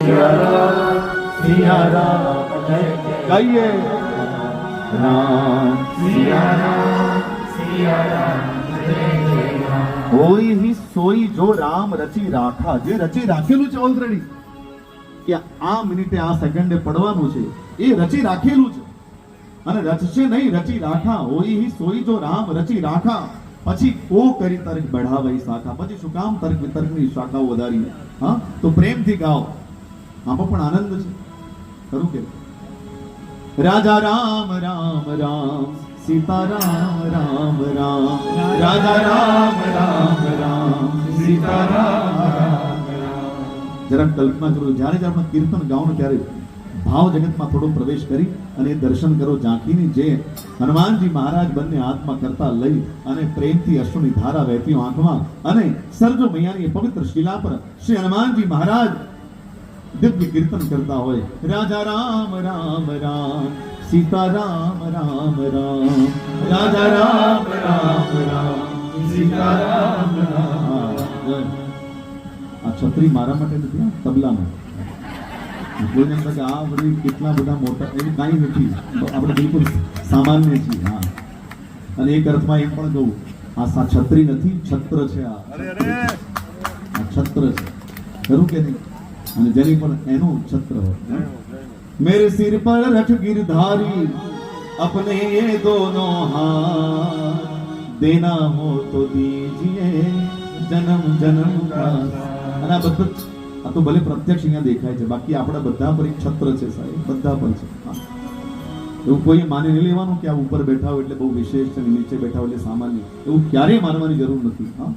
सिया राम जय जय गाइए राम सिया राम जय जय राम होई ही सोई जो राम रची राखा जे रची राखेલું છે ઓલરેડી કે આ મિનિટે આ સેકન્ડે પડવાનું છે એ રચી રાખેલું છે અને રચશે નહીં રચી રાખા હોઈ ही सोई जो राम रची राखा પછી કો કરી તર્ક બઢાવઈ શાખા પછી શું કામ તર્ક વિતર્કની શાખાઓ વધારી હા તો પ્રેમથી ગાઓ આમાં પણ આનંદ છે ખરું કે રાજા રામ રામ રામ सीता राम राम राम राजा राम राम राम सीता राम राम राम जरा कल्पना करो જ્યારે આપણે કીર્તન ગાઓ ને ત્યારે ભાવ જગતમાં થોડો પ્રવેશ કરી અને દર્શન કરો ઝાંખીની જે હનુમાનજી મહારાજ બંને હાથમાં કરતા લઈ અને પ્રેમથી અશ્રુની ધારા વહેતી આંખમાં અને સરજો મૈયાની પવિત્ર શિલા પર શ્રી હનુમાનજી મહારાજ દિવ્ય કીર્તન કરતા હોય રાજા રામ રામ રામ सीता राम राम राम राजा राम राम राम सीता राम राम आ छतरी मारा માટે નથી આ તબલામાં કોઈને એમ કે આ બધી કેટલા બધા મોટા એવું કાંઈ નથી આપણે બિલકુલ સામાન્ય છીએ હા અને એક અર્થમાં એમ પણ કહું આ છત્રી નથી છત્ર છે આ છત્ર છે ખરું કે નહીં અને જેની પણ એનું છત્ર હોય मेरे सिर पर रख गिरधारी अपने ये दोनों हाथ देना हो तो दीजिए जन्म जन्म का અને આ બધું આ તો ભલે પ્રત્યક્ષ અહીંયા દેખાય છે બાકી આપણા બધા પર એક છત્ર છે સાહેબ બધા પર છે એવું કોઈ માની નહીં લેવાનું કે આ ઉપર બેઠા હોય એટલે બહુ વિશેષ છે નીચે બેઠા હોય એટલે સામાન્ય એવું ક્યારેય માનવાની જરૂર નથી હા